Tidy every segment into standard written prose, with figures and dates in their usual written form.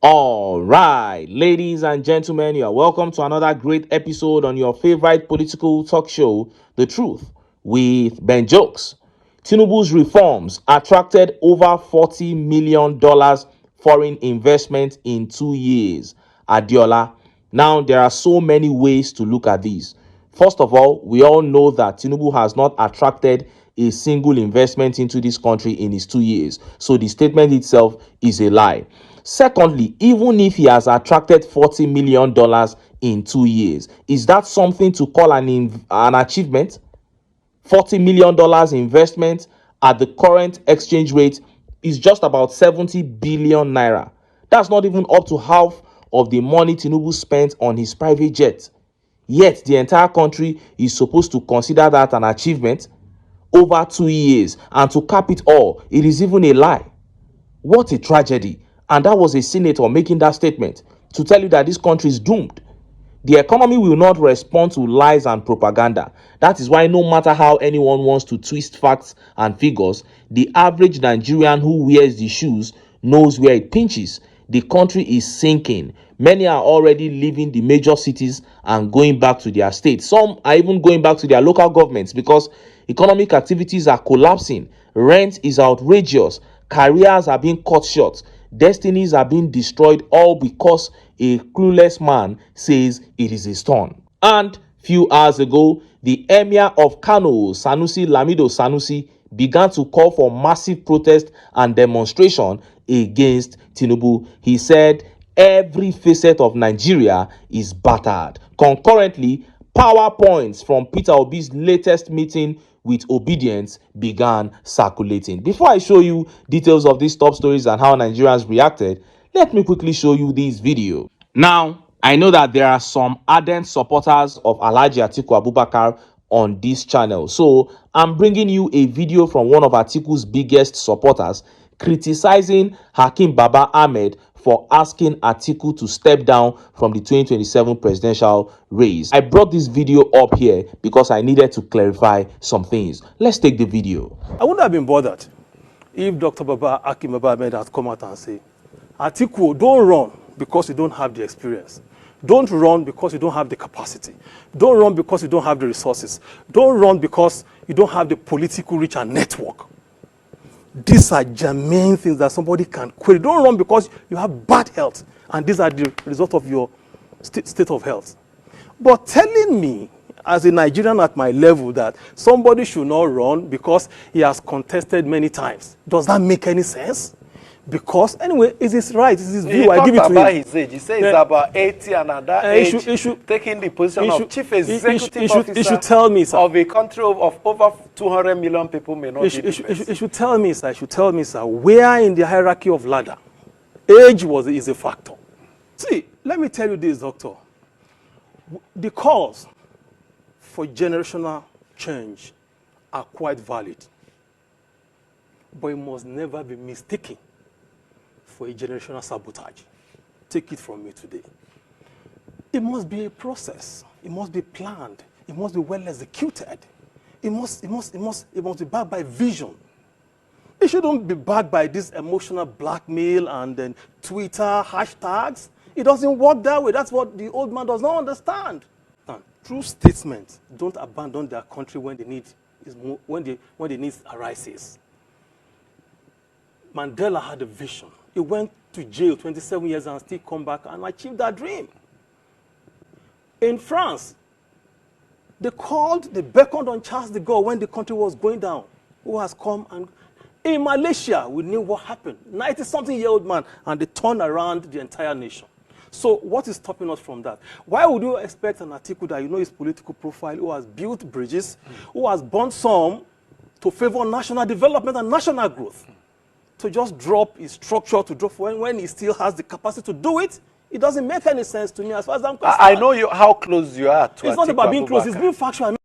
All right, ladies and gentlemen, you are welcome to another great episode on your favorite political talk show, The Truth, with Ben Jokes. TINUBU's reforms attracted over $40 million foreign investment in 2 years. Adiola. Now, there are so many ways to look at this. First of all, we all know that TINUBU has not attracted a single investment into this country in his 2 years. So the statement itself is a lie. Secondly, even if he has attracted $40 million in 2 years, is that something to call an achievement? $40 million investment at the current exchange rate is just about 70 billion naira. That's not even up to half of the money TINUBU spent on his private jet. Yet the entire country is supposed to consider that an achievement over 2 years, and to cap it all, it is even a lie. What a tragedy. And that was a senator making that statement to tell you that this country is doomed. The economy will not respond to lies and propaganda. That is why no matter how anyone wants to twist facts and figures, the average Nigerian who wears the shoes knows where it pinches. The country is sinking. Many are already leaving the major cities and going back to their states. Some are even going back to their local governments because economic activities are collapsing. Rent is outrageous. Careers are being cut short. Destinies are being destroyed, all because a clueless man says it is his turn. And few hours ago, the Emir of Kano, SANUSI Lamido Sanusi, began to call for massive protest and demonstration against TINUBU. He said every facet of Nigeria is battered. Concurrently, PowerPoints from Peter Obi's latest meeting with obedience began circulating. Before I show you details of these top stories and how Nigerians reacted, let me quickly show you this video. Now, I know that there are some ardent supporters of Alhaji Atiku Abubakar on this channel. So I'm bringing you a video from one of Atiku's biggest supporters criticizing Hakim Baba Ahmed for asking Atiku to step down from the 2027 presidential race. I brought this video up here because I needed to clarify some things. Let's take the video. I wouldn't have been bothered if Dr. Hakim Baba Ahmed had come out and said, Atiku, don't run because you don't have the experience. Don't run because you don't have the capacity. Don't run because you don't have the resources. Don't run because you don't have the political reach and network. These are germane things that somebody can query. Don't run because you have bad health, and these are the result of your state of health. But telling me, as a Nigerian at my level, that somebody should not run because he has contested many times, does that make any sense? Because, anyway, it's his right, it's his view. I give it to him. About his age. He says it's about 80 and at that age, taking the position of chief executive officer should tell me, sir, of a country of over 200 million people may not be it should tell me, sir, where in the hierarchy of ladder, age is a factor. See, let me tell you this, doctor. The calls for generational change are quite valid, but it must never be mistaken for a generational sabotage. Take it from me today. It must be a process. It must be planned. It must be well executed. It must be backed by vision. It shouldn't be backed by this emotional blackmail and then Twitter hashtags. It doesn't work that way. That's what the old man does not understand. And true statements don't abandon their country when the need arises. Mandela had a vision. He went to jail 27 years and still come back and achieve that dream. In France, they beckoned on Charles de Gaulle when the country was going down, who has come. And in Malaysia, we knew what happened. 90-something-year-old man, and they turned around the entire nation. So what is stopping us from that? Why would you expect an Atiku that you know his political profile, who has built bridges, who has burnt some to favor national development and national growth, to just drop his structure, to drop when he still has the capacity to do it? It doesn't make any sense to me as far as I'm concerned. I know how close you are to It's not about being close, it's being factual.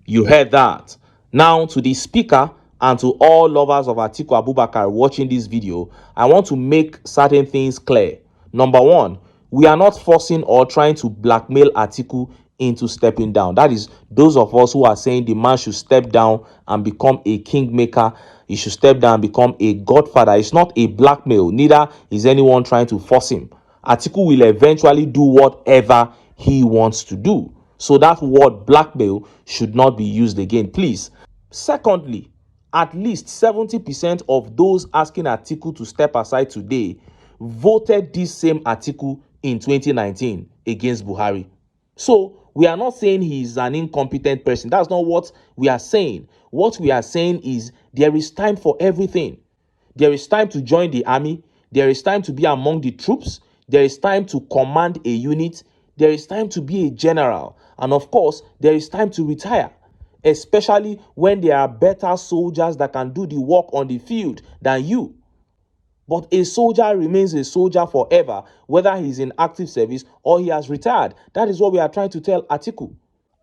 You heard that. Now, to the speaker and to all lovers of Atiku Abubakar watching this video, I want to make certain things clear. Number one, we are not forcing or trying to blackmail Atiku into stepping down. That is, those of us who are saying the man should step down and become a kingmaker, he should step down and become a godfather. It's not a blackmail, neither is anyone trying to force him. Atiku will eventually do whatever he wants to do. So that word blackmail should not be used again, please. Secondly, at least 70% of those asking Atiku to step aside today voted this same Atiku in 2019 against Buhari. So we are not saying he is an incompetent person. That's not what we are saying. What we are saying is there is time for everything. There is time to join the army. There is time to be among the troops. There is time to command a unit. There is time to be a general. And of course, there is time to retire, especially when there are better soldiers that can do the work on the field than you. But a soldier remains a soldier forever, whether he's in active service or he has retired. That is what we are trying to tell Atiku.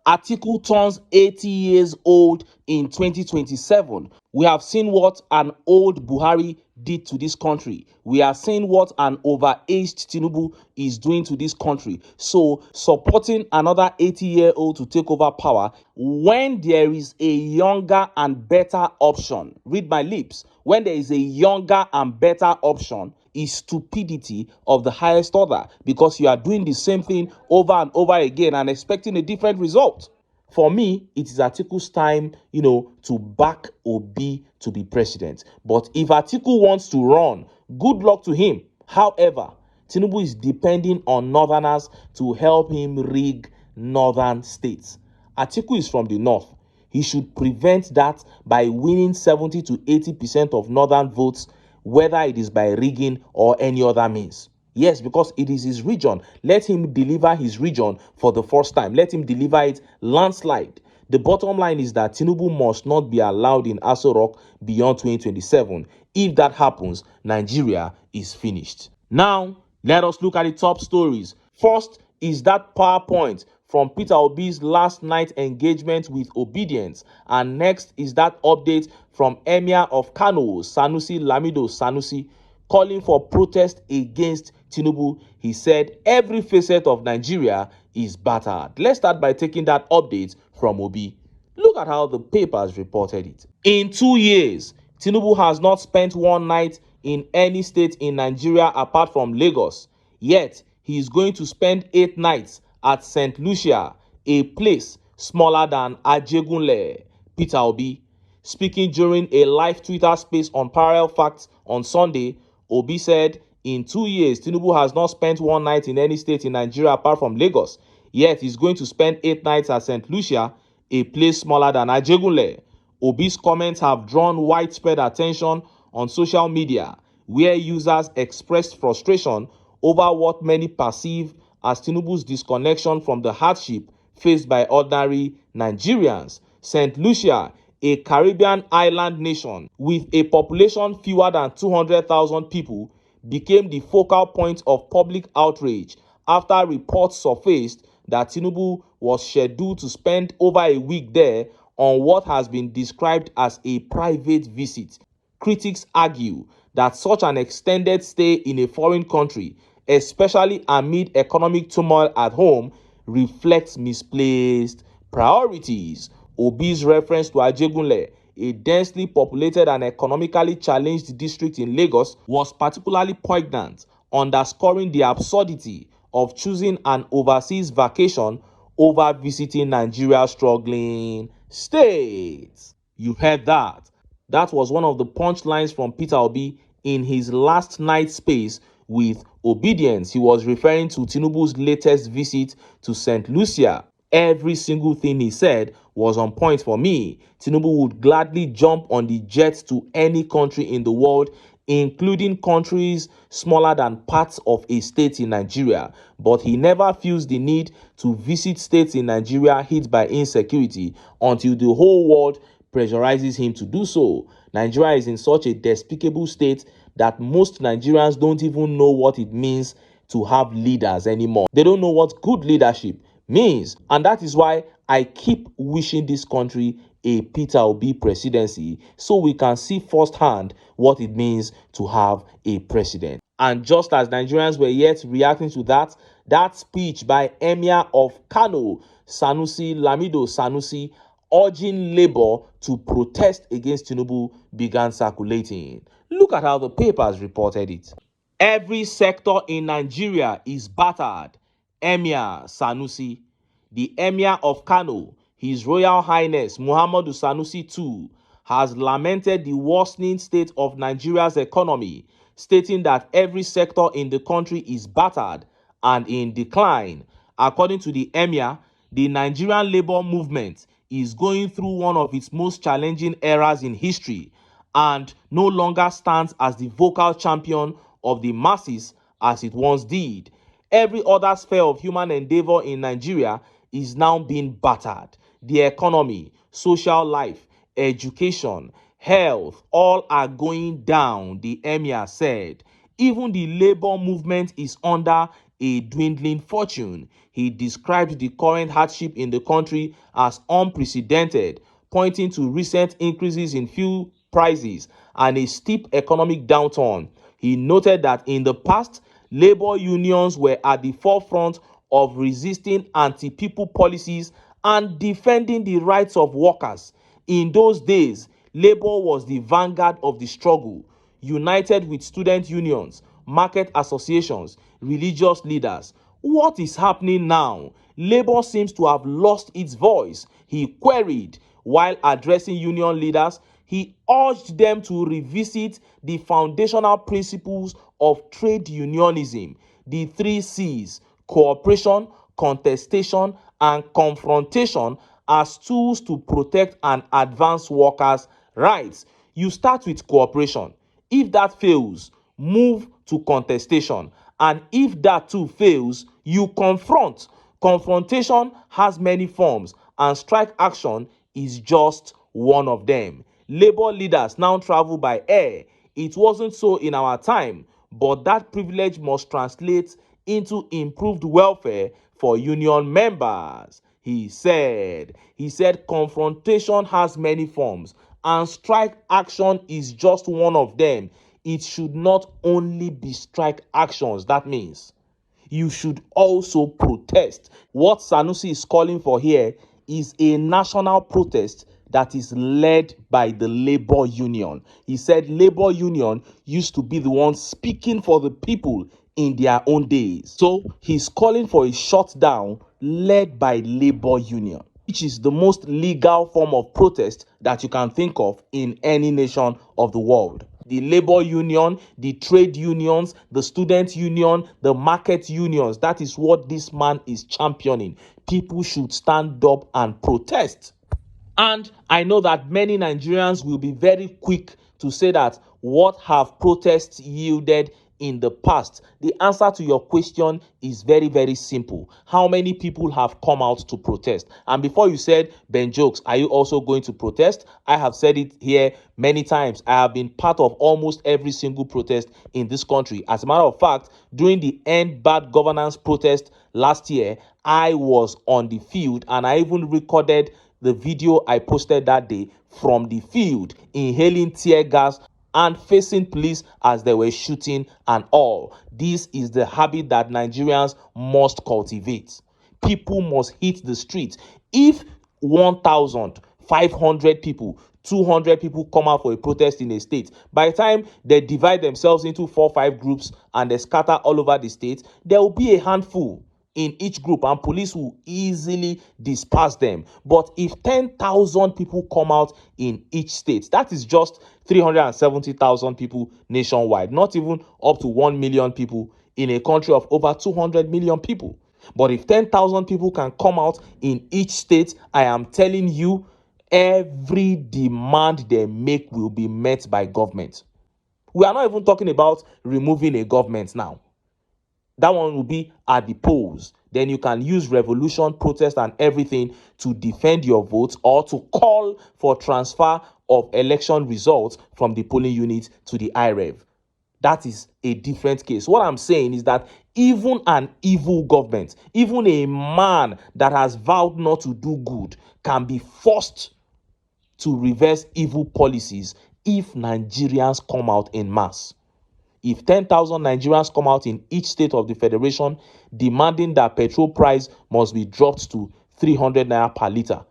Atiku turns 80 years old in 2027. We have seen what an old Buhari did to this country. We are seeing what an overaged Tinubu is doing to this country. So supporting another 80-year-old to take over power when there is a younger and better option, read my lips, when there is a younger and better option, is stupidity of the highest order, because you are doing the same thing over and over again and expecting a different result. For me, it is Atiku's time, to back Obi to be president. But if Atiku wants to run, good luck to him. However, Tinubu is depending on northerners to help him rig northern states. Atiku is from the north. He should prevent that by winning 70 to 80% of northern votes, whether it is by rigging or any other means. Yes, because it is his region. Let him deliver his region for the first time. Let him deliver it landslide. The bottom line is that Tinubu must not be allowed in Aso Rock beyond 2027. If that happens, Nigeria is finished. Now, let us look at the top stories. First is that PowerPoint from Peter Obi's last night engagement with Obedience. And next is that update from Emir of Kano, Sanusi Lamido Sanusi, calling for protest against Tinubu. He said every facet of Nigeria is battered. Let's start by taking that update from Obi. Look at how the papers reported it. In 2 years, Tinubu has not spent one night in any state in Nigeria apart from Lagos. Yet, he is going to spend 8 nights at St. Lucia, a place smaller than Ajegunle. Peter Obi. Speaking during a live Twitter space on Parallel Facts on Sunday, Obi said, in 2 years, Tinubu has not spent one night in any state in Nigeria apart from Lagos. Yet, he's going to spend 8 nights at St. Lucia, a place smaller than Ajegunle. Obi's comments have drawn widespread attention on social media, where users expressed frustration over what many perceive as Tinubu's disconnection from the hardship faced by ordinary Nigerians. St. Lucia, a Caribbean island nation with a population fewer than 200,000 people, became the focal point of public outrage after reports surfaced that Tinubu was scheduled to spend over a week there on what has been described as a private visit. Critics argue that such an extended stay in a foreign country, especially amid economic turmoil at home, reflects misplaced priorities. Obi's reference to Ajegunle, a densely populated and economically challenged district in Lagos, was particularly poignant, underscoring the absurdity of choosing an overseas vacation over visiting Nigeria's struggling states. You heard that. That was one of the punchlines from Peter Obi in his last night space with Obedience. He was referring to Tinubu's latest visit to St. Lucia. Every single thing he said was on point for me. Tinubu would gladly jump on the jet to any country in the world, including countries smaller than parts of a state in Nigeria. But he never feels the need to visit states in Nigeria hit by insecurity until the whole world pressurizes him to do so. Nigeria is in such a despicable state that most Nigerians don't even know what it means to have leaders anymore. They don't know what good leadership means. And that is why I keep wishing this country a Peter Obi presidency, so we can see firsthand what it means to have a president. And just as Nigerians were yet reacting to that speech by Emir of Kano, Sanusi Lamido Sanusi, urging labor to protest against Tinubu, began circulating. Look at how the papers reported it. Every sector in Nigeria is battered. Emir Sanusi. The Emir of Kano, His Royal Highness Muhammadu Sanusi II, has lamented the worsening state of Nigeria's economy, stating that every sector in the country is battered and in decline. According to the Emir, the Nigerian labor movement is going through one of its most challenging eras in history and no longer stands as the vocal champion of the masses as it once did. Every other sphere of human endeavor in Nigeria is now being battered. The economy, social life, education, health, all are going down, the Emir said. Even the labor movement is under a dwindling fortune. He described the current hardship in the country as unprecedented, pointing to recent increases in fuel prices and a steep economic downturn. He noted that in the past, labor unions were at the forefront of resisting anti-people policies and defending the rights of workers. In those days, labor was the vanguard of the struggle, united with student unions, market associations, religious leaders. What is happening now? Labor seems to have lost its voice, he queried. While addressing union leaders, he urged them to revisit the foundational principles of trade unionism, the 3 C's: cooperation, contestation, and confrontation, as tools to protect and advance workers' rights. You start with cooperation. If that fails, move to contestation. And if that too fails, you confront. Confrontation has many forms, and strike action is just one of them. Labor leaders now travel by air. It wasn't so in our time, but that privilege must translate into improved welfare for union members. He said confrontation has many forms and strike action is just one of them. It should not only be strike actions. That means you should also protest. What Sanusi is calling for here is a national protest that is led by the labor union. He said labor union used to be the ones speaking for the people in their own days. So he's calling for a shutdown led by labor union, which is the most legal form of protest that you can think of in any nation of the world. The labor union, the trade unions, the student union, the market unions, that is what this man is championing. People should stand up and protest. And I know that many Nigerians will be very quick to say that what have protests yielded in the past? The answer to your question is very, very simple. How many people have come out to protest? And before you said, Ben Jokes, are you also going to protest? I have said it here many times. I have been part of almost every single protest in this country. As a matter of fact, during the End Bad Governance protest last year, I was on the field and I even recorded the video I posted that day from the field, inhaling tear gas and facing police as they were shooting and all. This is the habit that Nigerians must cultivate. People must hit the streets. If 1,500 people, 200 people come out for a protest in a state, by the time they divide themselves into 4-5 groups and they scatter all over the state, there will be a handful in each group and police will easily disperse them. But if 10,000 people come out in each state, that is just 370,000 people nationwide, not even up to 1 million people in a country of over 200 million people. But if 10,000 people can come out in each state, I am telling you, every demand they make will be met by government. We are not even talking about removing a government now. That one will be at the polls. Then you can use revolution, protest, and everything to defend your votes or to call for transfer of election results from the polling unit to the IREV. That is a different case. What I'm saying is that even an evil government, even a man that has vowed not to do good, can be forced to reverse evil policies if Nigerians come out in mass. If 10,000 Nigerians come out in each state of the federation demanding that petrol price must be dropped to 300 naira per liter,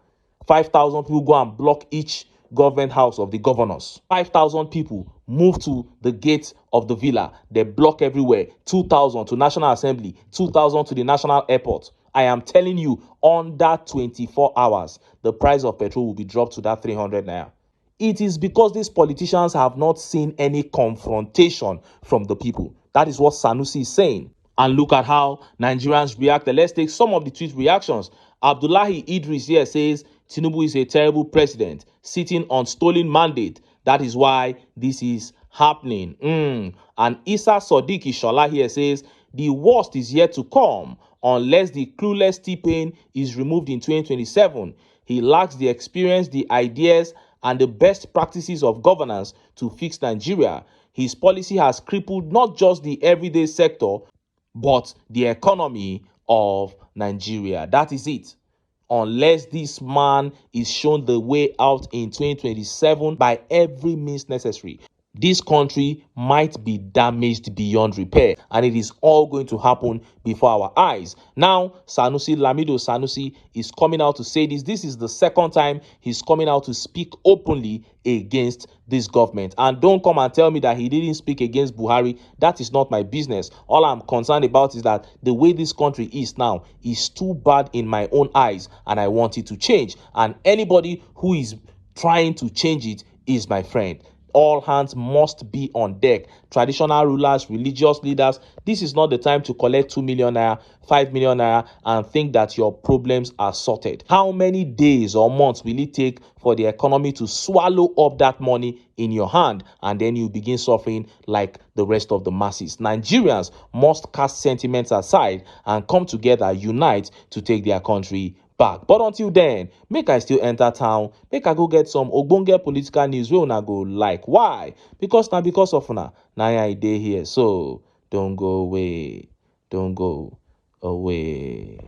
5,000 people go and block each government house of the governors. 5,000 people move to the gate of the villa. They block everywhere. 2,000 to National Assembly, 2,000 to the National Airport. I am telling you, under 24 hours, the price of petrol will be dropped to that 300 naira. It is because these politicians have not seen any confrontation from the people. That is what Sanusi is saying. And look at how Nigerians reacted. Let's take some of the tweet reactions. Abdullahi Idris here says, Tinubu is a terrible president sitting on stolen mandate. That is why this is happening. And Isa Sadiq Ishola here says, the worst is yet to come unless the clueless T-Pain is removed in 2027. He lacks the experience, the ideas, and the best practices of governance to fix Nigeria. His policy has crippled not just the everyday sector, but the economy of Nigeria. That is it. Unless this man is shown the way out in 2027 by every means necessary, this country might be damaged beyond repair, and it is all going to happen before our eyes. Now, Lamido Sanusi is coming out to say this. This is the second time he's coming out to speak openly against this government. And don't come and tell me that he didn't speak against Buhari. That is not my business. All I'm concerned about is that the way this country is now is too bad in my own eyes, and I want it to change. And anybody who is trying to change it is my friend. All hands must be on deck. Traditional rulers, religious leaders, this is not the time to collect 2 million naira, 5 million naira and think that your problems are sorted. How many days or months will it take for the economy to swallow up that money in your hand, and then you begin suffering like the rest of the masses? Nigerians must cast sentiments aside and come together, unite to take their country back. But until then, make I still enter town, make I go get some ogbonge political news wey una go like. Why? Because now because of una, now I dey here. So don't go away. Don't go away.